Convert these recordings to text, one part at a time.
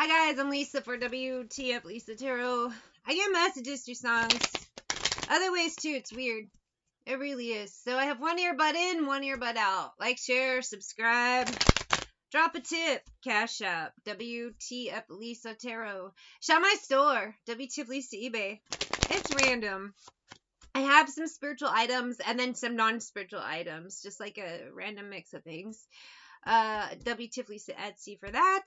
Hi guys, I'm Lisa for wtfLisa Tarot. I get messages through songs. Other ways too, it's weird. It really is. So I have one earbud in, one earbud out. Like, share, subscribe, drop a tip, cash app, wtfLisa Tarot. Shop my store, wtfLisa eBay. It's random. I have some spiritual items and then some non-spiritual items, just like a random mix of things. wtfLisa Etsy for that.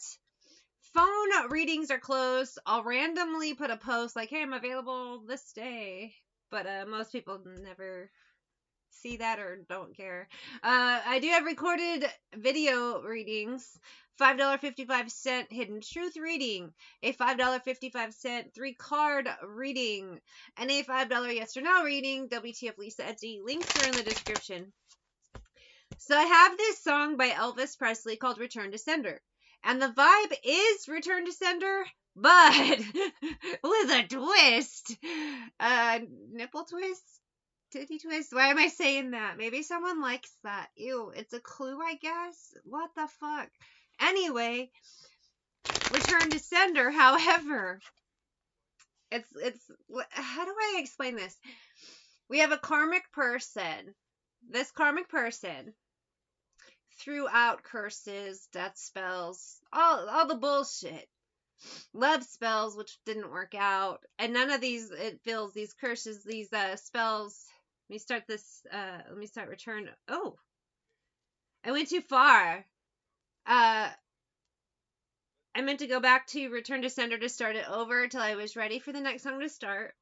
Phone readings are closed. I'll randomly put a post like, hey, I'm available this day. But most people never see that or don't care. I do have recorded video readings. $5.55 hidden truth reading, a $5.55 3-card reading, and a $5 yes or no reading. wtfLisa Etsy. Links are in the description. So I have this song by Elvis Presley called Return to Sender. And the vibe is Return to Sender, but with a twist. Nipple twist? Titty twist? Why am I saying that? Maybe someone likes that. Ew, it's a clue, I guess? What the fuck? Anyway, Return to Sender, however, it's, how do I explain this? We have a karmic person. This karmic person threw out curses, death spells, all the bullshit. Love spells, which didn't work out. And none of these, it feels, these curses, these spells. Let me start this, let me start return. Oh, I went too far. I meant to go back to Return to Sender to start it over till I was ready for the next song to start.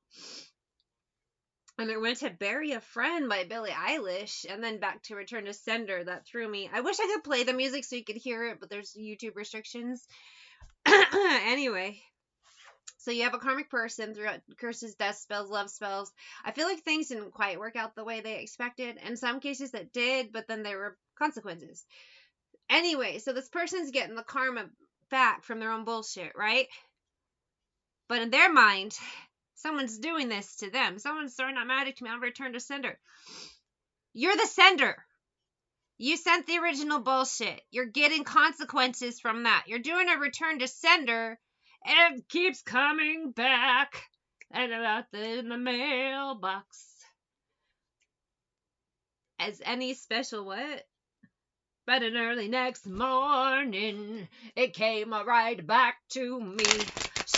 And I went to Bury a Friend by Billie Eilish, and then back to Return to Sender. That threw me. I wish I could play the music so you could hear it, but there's YouTube restrictions. Anyway, so you have a karmic person throughout curses, death spells, love spells. I feel like things didn't quite work out the way they expected. In some cases that did, but then there were consequences. Anyway, so this person's getting the karma back from their own bullshit, right? But in their mind, someone's doing this to them. Someone's throwing out magic to me. I'll return to sender. You're the sender. You sent the original bullshit. You're getting consequences from that. You're doing a return to sender, and it keeps coming back. And out in the mailbox. As any special what? But an early next morning, it came right back to me.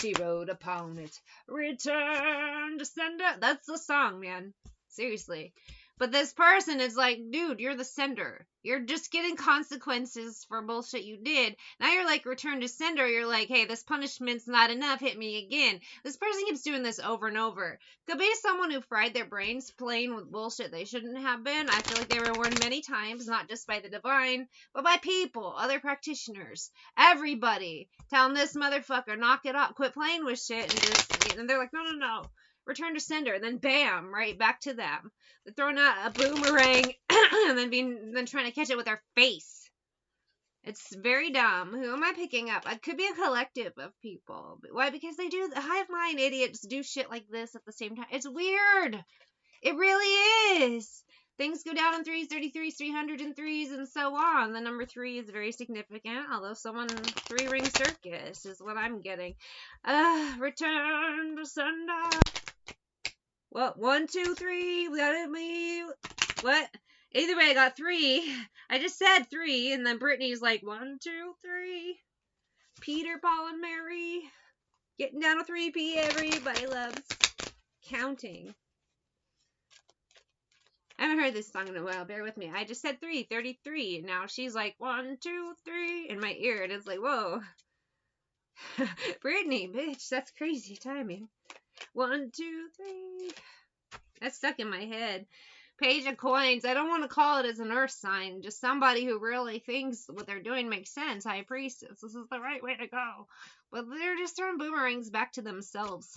She wrote upon it, return to sender. That's the song, man. Seriously. But this person is like, dude, you're the sender. You're just getting consequences for bullshit you did. Now you're like, return to sender. You're like, hey, this punishment's not enough. Hit me again. This person keeps doing this over and over. Could be someone who fried their brains playing with bullshit they shouldn't have been. I feel like they were warned many times, not just by the divine, but by people, other practitioners, everybody, telling this motherfucker, knock it off, quit playing with shit, and they're like, no. Return to sender, and then bam, right back to them. They're throwing out a boomerang and then trying to catch it with their face. It's very dumb. Who am I picking up? It could be a collective of people. Why? Because they do, the hive mind idiots do shit like this at the same time. It's weird. It really is. Things go down in 3s, 33s, 303s, and so on. The number 3 is very significant, although someone 3-ring circus is what I'm getting. Return to sender. What? 1, 2, 3. We got me. What? Either way, I got 3. I just said 3, and then Brittany's like 1, 2, 3. Peter, Paul, and Mary. Getting down to 3P. Everybody loves counting. I haven't heard this song in a while. Bear with me. I just said 3, 33. And now she's like 1, 2, 3 in my ear, and it's like, whoa. Brittany, bitch, that's crazy timing. 1, 2, 3. That's stuck in my head. Page of coins. I don't want to call it as an earth sign. Just somebody who really thinks what they're doing makes sense. High priestess. This is the right way to go. But they're just throwing boomerangs back to themselves.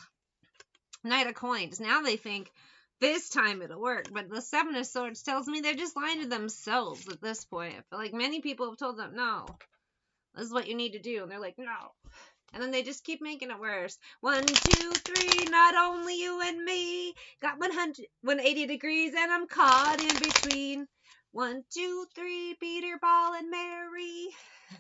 Knight of coins. Now they think this time it'll work. But the 7 of swords tells me they're just lying to themselves at this point. I feel like many people have told them, no, this is what you need to do. And they're like, no. And then they just keep making it worse. 1, 2, 3, not only you and me. Got 180 degrees and I'm caught in between. 1, 2, 3, Peter, Paul, and Mary.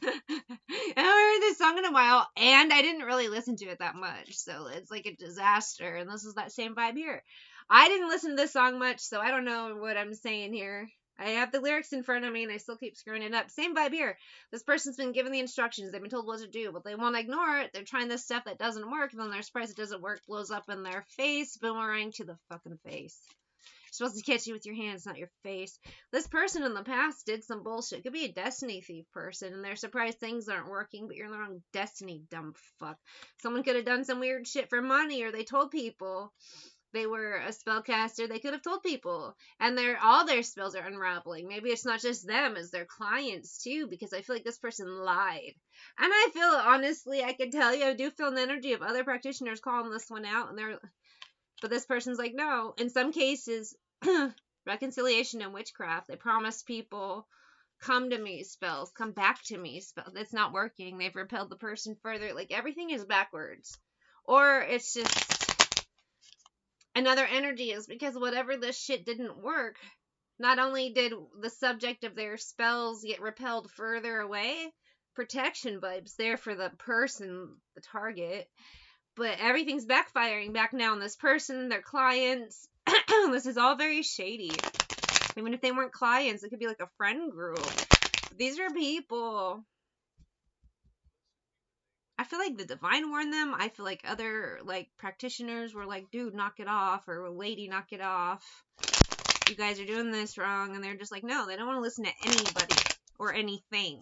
I haven't heard this song in a while, and I didn't really listen to it that much, so it's like a disaster. And this is that same vibe here. I didn't listen to this song much, so I don't know what I'm saying here. I have the lyrics in front of me, and I still keep screwing it up. Same vibe here. This person's been given the instructions. They've been told what to do, but they won't ignore it. They're trying this stuff that doesn't work, and then they're surprised it doesn't work, blows up in their face, boomerang to the fucking face. You're supposed to catch you with your hands, not your face. This person in the past did some bullshit. Could be a destiny thief person, and they're surprised things aren't working, but you're in the wrong destiny, dumb fuck. Someone could have done some weird shit for money, or they told people they were a spellcaster. They could have told people, and all their spells are unraveling. Maybe it's not just them, it's their clients too, because I feel like this person lied. And I feel, honestly, I can tell you, I do feel an energy of other practitioners calling this one out, but this person's like, no. In some cases, reconciliation and witchcraft, they promise people, come to me, spells, come back to me, spells. It's not working. They've repelled the person further. Like, everything is backwards. Or it's just another energy is because whatever this shit didn't work, not only did the subject of their spells get repelled further away, protection vibes there for the person, the target, but everything's backfiring back now on this person, their clients. This is all very shady. Even if they weren't clients, it could be like a friend group. These are people. I feel like the divine warned them. I feel like other like practitioners were like, dude, knock it off, or lady, knock it off. You guys are doing this wrong. And they're just like, no, they don't want to listen to anybody or anything.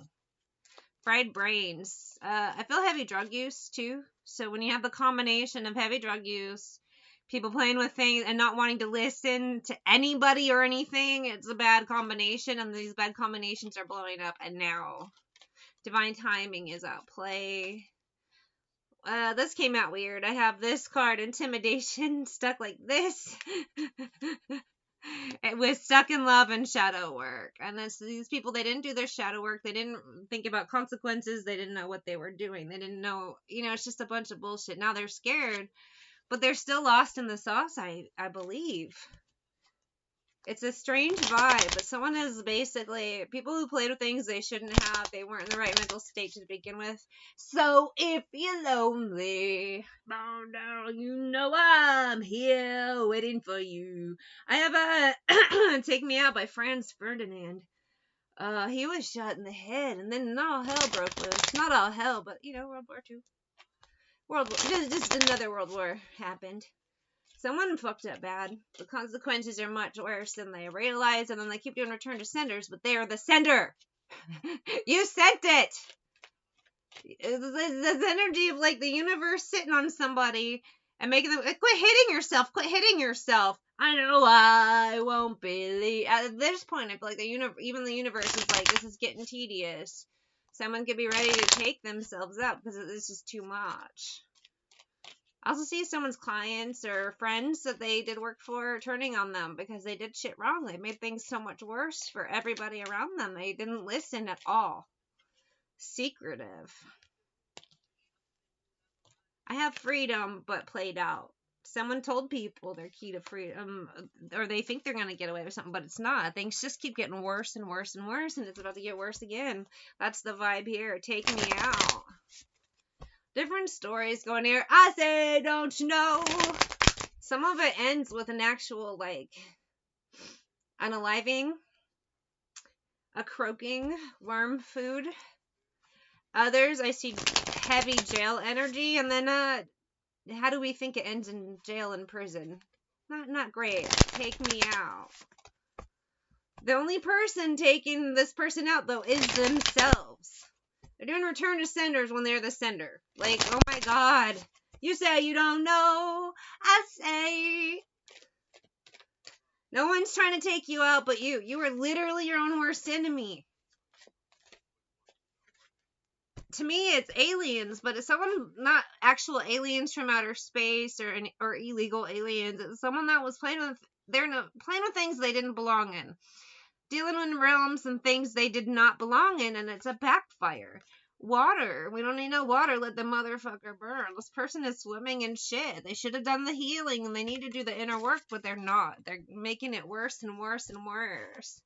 Fried brains. I feel heavy drug use too. So when you have the combination of heavy drug use, people playing with things and not wanting to listen to anybody or anything, it's a bad combination, and these bad combinations are blowing up, and now divine timing is at play. This came out weird. I have this card, intimidation, stuck like this. It was stuck in love and shadow work. And these people, they didn't do their shadow work. They didn't think about consequences. They didn't know what they were doing. They didn't know, it's just a bunch of bullshit. Now they're scared, but they're still lost in the sauce, I believe. It's a strange vibe, but someone is basically, people who played with things they shouldn't have, they weren't in the right mental state to begin with. So if you're lonely, bow down, you know I'm here waiting for you. I have a Take Me Out by Franz Ferdinand. He was shot in the head, and then all hell broke loose. Not all hell, but, World War II. Just another world war happened. Someone fucked up bad. The consequences are much worse than they realize, and then they keep doing return to senders, but they are the sender. You sent it. This energy of like the universe sitting on somebody and making them quit hitting yourself. Quit hitting yourself. I know I won't believe. At this point, I feel like even the universe is like, this is getting tedious. Someone could be ready to take themselves out because this is too much. I also see someone's clients or friends that they did work for turning on them because they did shit wrong. They made things so much worse for everybody around them. They didn't listen at all. Secretive. I have freedom, but played out. Someone told people their key to freedom, or they think they're going to get away with something, but it's not. Things just keep getting worse and worse and worse, and it's about to get worse again. That's the vibe here. Take me out. Different stories going here. I say, don't you know? Some of it ends with an actual, unaliving, a croaking, worm food. Others, I see heavy jail energy, and then, how do we think it ends in jail and prison? Not great. Take me out. The only person taking this person out, though, is themselves. They're doing return to senders when they're the sender. Like, oh my god. You say you don't know. I say. No one's trying to take you out but you. You are literally your own worst enemy. To me, it's aliens, but it's someone, not actual aliens from outer space or illegal aliens. It's someone that was playing with things they didn't belong in. Dealing in realms and things they did not belong in, and it's a backfire. Water. We don't need no water. Let the motherfucker burn. This person is swimming in shit. They should have done the healing, and they need to do the inner work, but they're not. They're making it worse and worse and worse.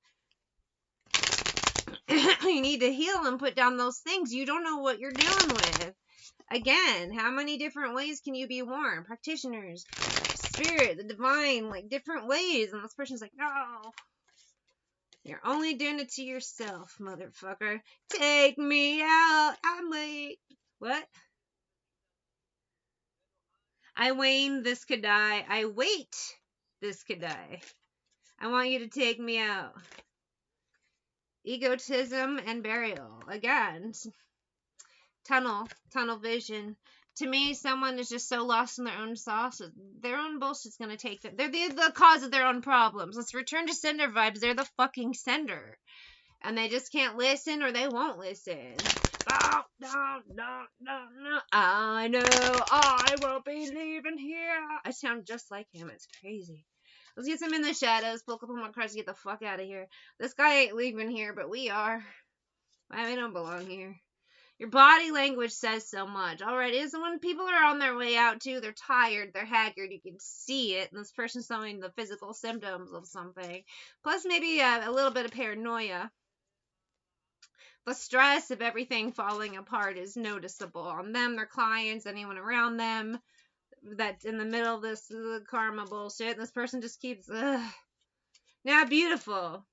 You need to heal and put down those things. You don't know what you're dealing with. Again, how many different ways can you be warned? Practitioners, spirit, the divine, like different ways. And this person's like, no. You're only doing it to yourself, motherfucker. Take me out. I'm late. What? I wane, this could die. I wait, this could die. I want you to take me out. Egotism and burial. Again, tunnel vision. To me, someone is just so lost in their own sauce. Their own bullshit's gonna take them. They're the cause of their own problems. Let's return to sender vibes. They're the fucking sender. And they just can't listen or they won't listen. No. I know I won't be leaving here. I sound just like him. It's crazy. Let's get some in the shadows. Pull a couple more cards to get the fuck out of here. This guy ain't leaving here, but we are. We don't belong here. Your body language says so much. Alright, is when people are on their way out too, they're tired, they're haggard, you can see it, and this person's showing the physical symptoms of something. Plus maybe a little bit of paranoia. The stress of everything falling apart is noticeable on them, their clients, anyone around them that's in the middle of this karma bullshit. And this person just keeps, Now, Beautiful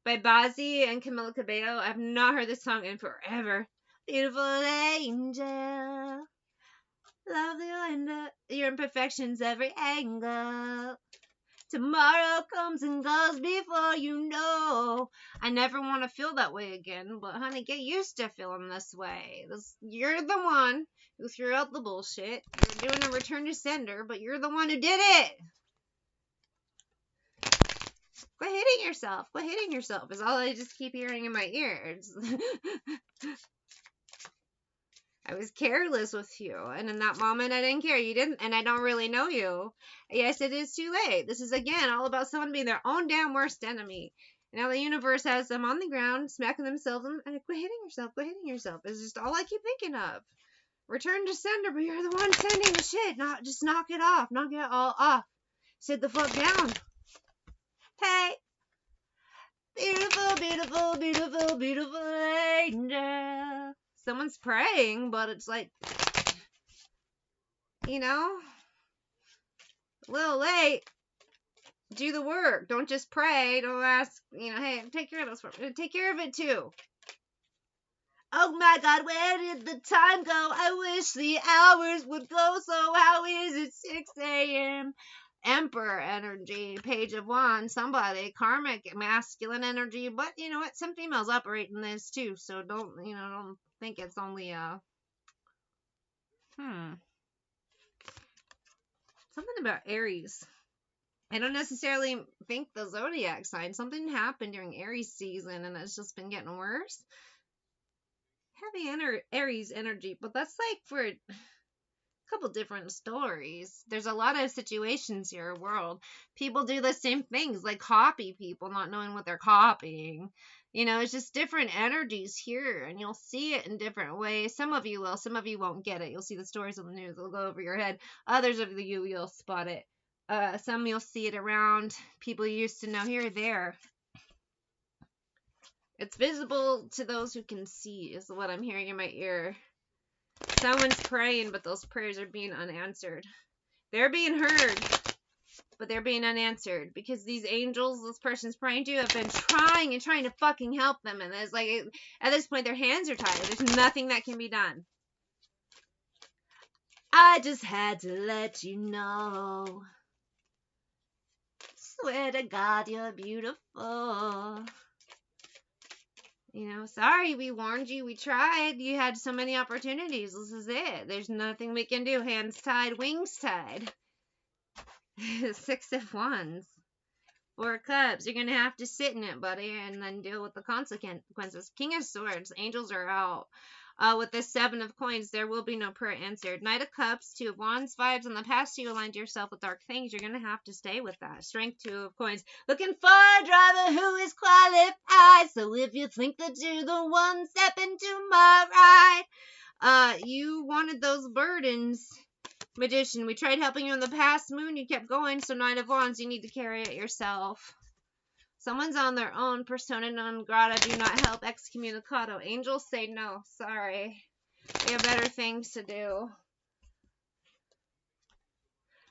by Bazzi and Camila Cabello. I've not heard this song in forever. Beautiful angel, love your imperfections every angle. Tomorrow comes and goes before you know. I never want to feel that way again, but honey, get used to feeling this way. You're the one who threw out the bullshit. You're doing a return to sender, but you're the one who did it. Quit hitting yourself. Quit hitting yourself is all I just keep hearing in my ears. I was careless with you, and in that moment I didn't care. You didn't, and I don't really know you. Yes, it is too late. This is, again, all about someone being their own damn worst enemy. And now the universe has them on the ground, smacking themselves, and quit hitting yourself, quit hitting yourself. It's just all I keep thinking of. Return to sender, but you're the one sending the shit. Just knock it off. Knock it all off. Sit the fuck down. Hey. Beautiful, beautiful, beautiful, beautiful angel. Someone's praying, but it's like, you know, a little late. Do the work. Don't just pray. Don't ask, hey, take care of this. Take care of it too. Oh my God, where did the time go? I wish the hours would go. So how is it 6 a.m.? Emperor energy, Page of Wands, somebody, karmic, masculine energy, but you know what? Some females operate in this too, so don't think it's only something about Aries. I don't necessarily think the zodiac sign. Something happened during Aries season and it's just been getting worse. Heavy Aries energy, but that's like for a couple different stories. There's a lot of situations here, world. People do the same things, like copy people, not knowing what they're copying. It's just different energies here, and you'll see it in different ways. Some of you will, some of you won't get it. You'll see the stories on the news, it'll go over your head. Others of you, you'll spot it. Some you'll see it around people you used to know here or there. It's visible to those who can see, is what I'm hearing in my ear. Someone's praying, but those prayers are being unanswered. They're being heard, but they're being unanswered because these angels this person's praying to have been trying to fucking help them, and it's like at this point their hands are tied. There's nothing that can be done. I just had to let you know. Swear to God, you're beautiful. Sorry, we warned you, we tried. You had so many opportunities. This is it. There's nothing we can do. Hands tied, wings tied. 6 of Wands. 4 of Cups. You're going to have to sit in it, buddy, and then deal with the consequences. King of Swords. Angels are out. With the 7 of Coins, there will be no prayer answered. Knight of Cups, 2 of Wands, 5s. In the past, you aligned yourself with dark things. You're going to have to stay with that. Strength, 2 of Coins. Looking for a driver who is qualified. So if you think that you're the one, step into my ride. You wanted those burdens. Magician, we tried helping you in the past. Moon, you kept going. So Knight of Wands, you need to carry it yourself. Someone's on their own. Persona non grata. Do not help. Excommunicado. Angels say no. Sorry. We have better things to do.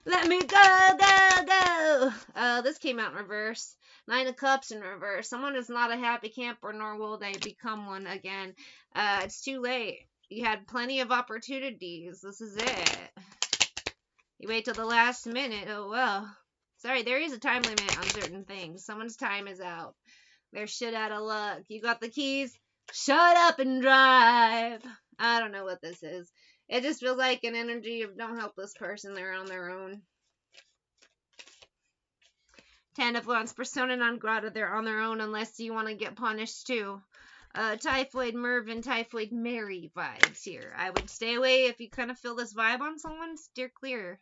Let me go, go, go. This came out in reverse. 9 of Cups in reverse. Someone is not a happy camper, nor will they become one again. It's too late. You had plenty of opportunities. This is it. You wait till the last minute. Oh, well. Sorry, there is a time limit on certain things. Someone's time is out. They're shit out of luck. You got the keys? Shut up and drive. I don't know what this is. It just feels like an energy of don't help this person. They're on their own. 10 of Wands. Persona non grata. They're on their own unless you want to get punished too. Typhoid Mervyn, Typhoid Mary vibes here. I would stay away if you kind of feel this vibe on someone. Steer clear.